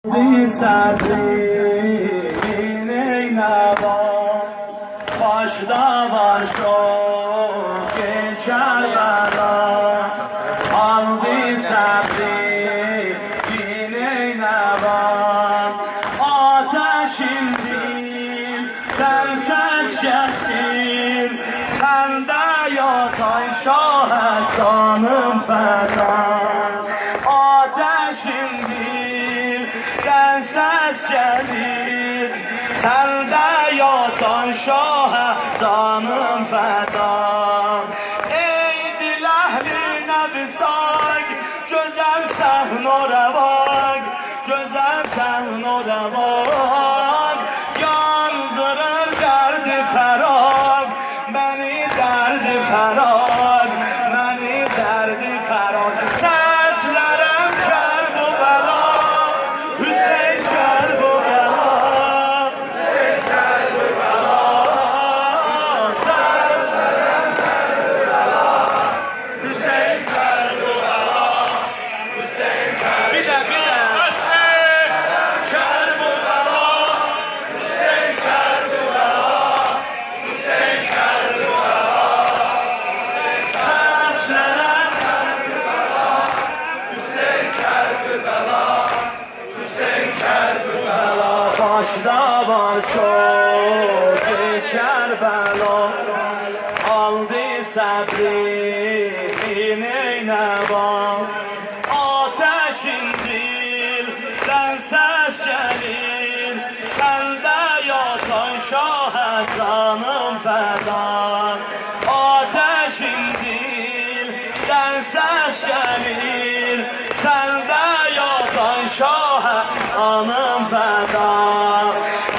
Sazin eynaba başda var çok geçer bana aldı sabrin eynaba ateşin dilden ses gelir sende yatan şahet canım feda ateşin dilden ses gelir sende yatan şahe canım feda ey dil ehline bisag güzel sehno revag güzel sehno revag yandırır derdi ferag beni derdi ferag beni derdi ferag seslerim ker bu bela Hüseyin ker bu bela Hüseyin ker bu bela seslerim ker bu bela Hüseyin ker bu bela Hüseyin ker bir de ker bu bela Hüseyin ker bu bela Hüseyin ker bu bela seslerim ker bu bela Hüseyin ker bu bela Hüseyin ker bu bela başda var çok geçer bela aldı sabrin eyneba ateşin dilden ses gelir sende yatan şahet canım feda ateşin dilden ses gelir sende yatan şahet canım feda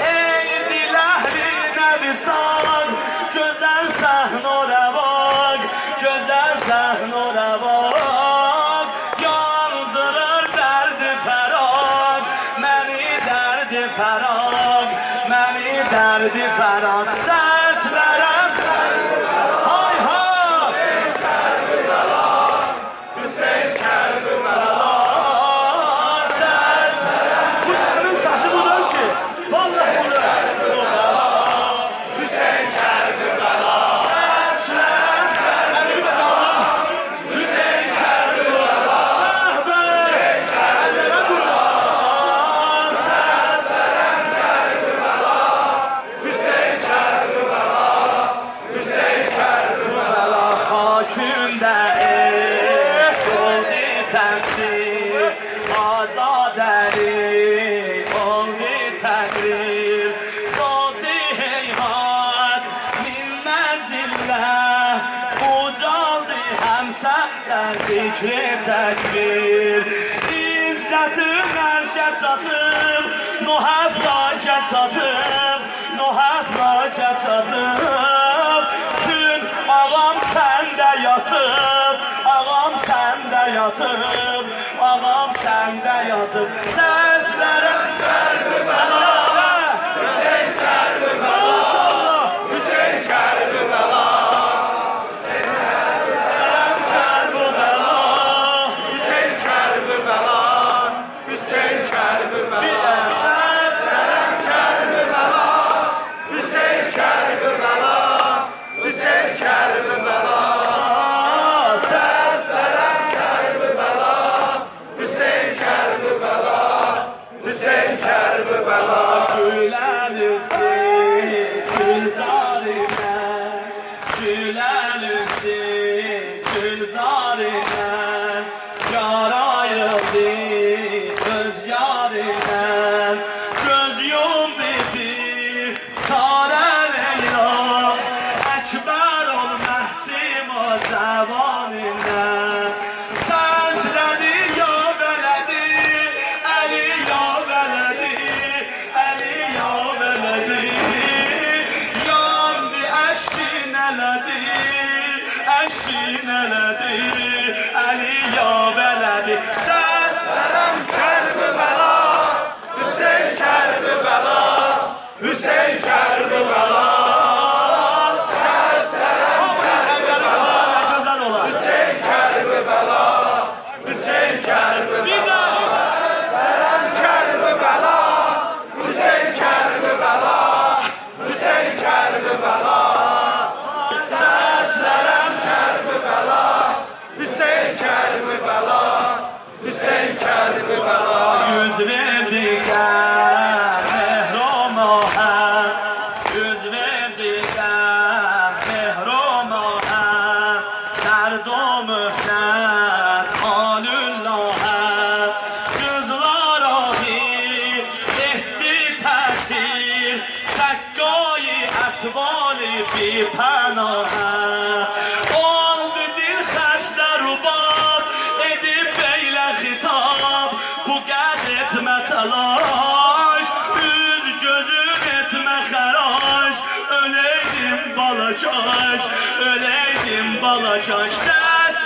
ey dil ehline bisag güzel sehno revag güzel sehno revag yandırır derdi ferag meni derdi ferag meni derdi ferag seslerim hay hay Hüseyin ker bu bela seslerim bunun sesi budur ki vallahi budur bu bela Hüseyin ker bu bela seslerim beni bir de kaldım Hüseyin ker bu bela Hüseyin ker bu bela seslerim ker bu bela Hüseyin ker bu bela Hüseyin ker bu bela hakimde eşk oldu tefsir azadeli oldu tekrir Zat-ı heyhat minnezillah ucaldı hem senden zikri tekbir İzzetin erşe çatıp nuhaf lake çatıp nuhaf lake çatıp tüm ağam sende yatıp ağam sende yatıp ağam sende yatıp seslerim ker bu bela Hüseyin ker bu bela maşallah Hüseyin ker bu bela seslerim ker bu bela Hüseyin ker bu bela Hüseyin ker bu bela bir de seslerim ker bu bela Hüseyin ker bu bela Hüseyin ker bu bela seslerim ker bu bela Hüseyin ker bu bela Hüseyin ker bu bela güler üstü gülzarime güler üstü gülzarime yar ayrıldı göz yarinden göz yumdu bir sare Leyla ekber ol mehsim o zevaninden sesleri ya veledi eli ya veledi eli ya veledi yandı eşkin eledi eşkin eledi eli ya veledi seslerim ker bu bela Hüseyin ker bu bela Hüseyin ker bu bela seslerim ker bu bela Hüseyin ker bu bela Hüseyin ker bu bela pənahə oldu dil xəstə rubab edib beylə xitab bu qəd etmə təlaş üz gözün etmə xəraş öləydim balacaş öləydim balacaş səs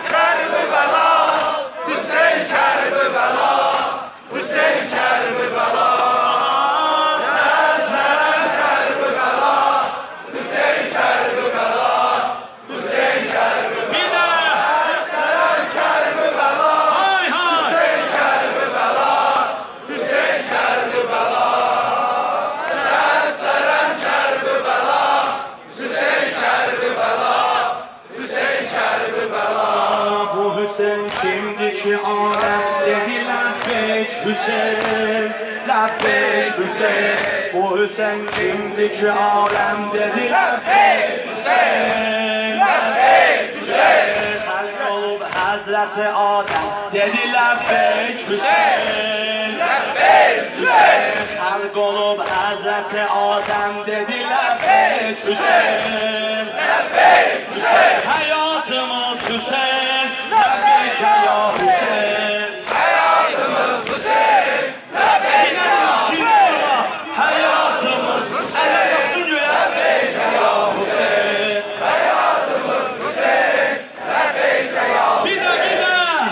Kərbəla, Hüseyn Kərbəla, Hüseyn Kərbəla. Səslər Kərbəla, Hüseyn Kərbəla, Hüseyn Kərbəla. Bir də Səslər Kərbəla, hay hay Hüseyn Kərbəla, Hüseyn Kərbəla. Səslər Kərbəla, Hüseyn Kərbəla, Hüseyn Kərbəla. Bu Hüseyin kimdi ki alem dedi Lebbeyk Hüseyin Lebbeyk Hüseyin Bu Hüseyin kimdi ki alem dedi Lebbeyk Hüseyin Lebbeyk Hüseyin Halk olup Hazreti Adem dedi Lebbeyk Hüseyin Lebbeyk Hüseyin Halk olup Hazreti Adem dedi Lebbeyk Hüseyin Lebbeyk Hüseyin Hayatımız Hüseyin Lebbeyk ya Hüseyin Hayatımız Hüseyin, Lebbeyk ya Sinema hayatımız Eller kalsın göğe Lebbeyk ya Hüseyin Hayatımız Hüseyin, Lebbeyk ya Bir de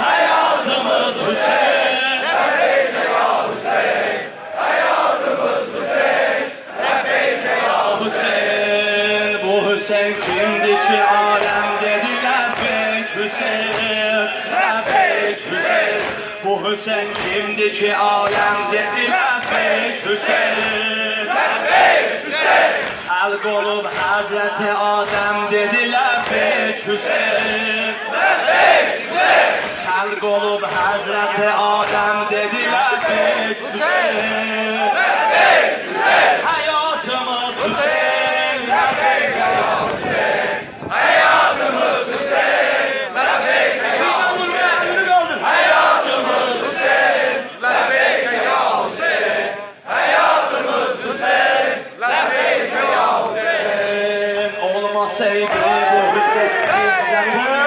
hayatımız Hüseyin Lebbeyk ya Hüseyin. Hayatımız Hüseyin, Lebbeyk ya Hüseyin Bu Hüseyin kimdi ki alem dedi Lebbeyk Hüseyin Lebbeyk Hüseyin Bu Hüseyin kimdi ki alem dedi Lebbeyk Hüseyin Lebbeyk Hüseyin. Halk olup Hazreti Adem dedi Lebbeyk Hüseyin Lebbeyk Hüseyin. Halk olup Hazreti Adem dedi Lebbeyk Hüseyin Lebbeyk Hüseyin. Hayatımız Hüseyin Lebbeyk ya Hüseyin. Hayatımız Hüseyin, Lebbeyk ya Sinan vurmaya elini kaldır Hayatımız Hüseyin, Lebbeyk ya Hüseyin. Hayatımız Hüseyin, Lebbeyk ya Hüseyin. Olmasaydı bu Hüseyin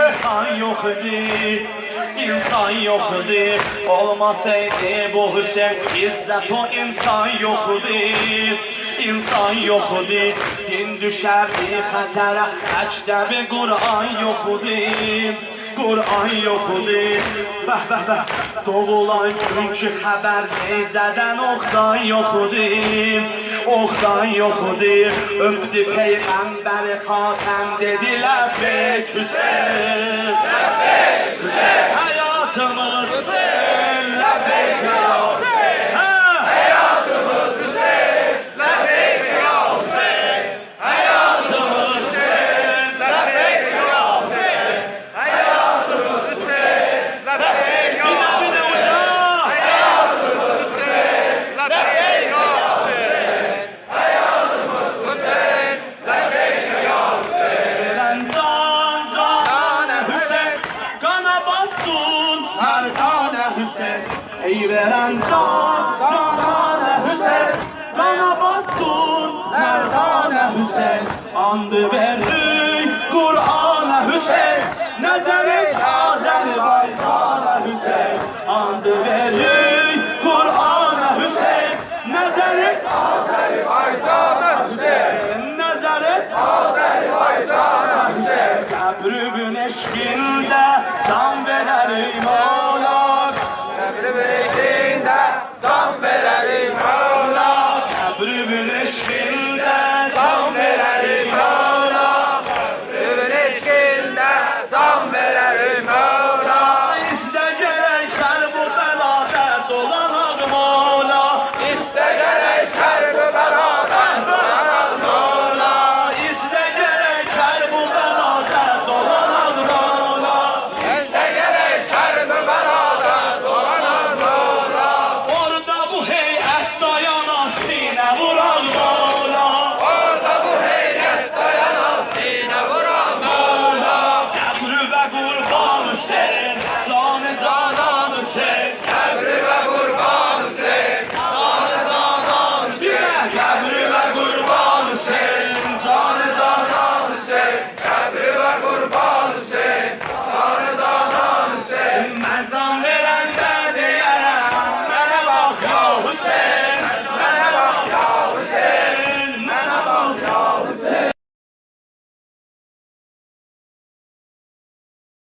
insan yok idi İnsan yok idi Olmasaydı bu Hüseyin İzzet o insan yok idi İnsan yok idi Din düşerdi xətərə Əcnəbi Qur'an yok idi Qur'an yok idi Bəh bəh bəh Doğulan günkü xəbər neyzədən oxdan yok idi Oxdan yok idi Öpdü Peyğəmbəri xatəm dedi Lebbeyk Hüseyin Lebbeyk Hüseyin. Hayatımız Hüseyin Lebbeyk ya Hüseyin Hayatımız Hüseyin, Lebbeyk ya Hüseyin. Hayatımız Hüseyin, Lebbeyk ya Hüseyin. Hayatımız Hüseyin, Lebbeyk ya Bir de uca Hayatımız Hüseyin, Lebbeyk ya Hüseyin. Hayatımız Hüseyin, Lebbeyk ya Hüseyin. Veren can canane Hüseyin Kana battun merdane Hüseyin Ey veren can canane Hüseyin Kana battun merdane Hüseyin Andı verdik Kur'an'a Hüseyin Nezer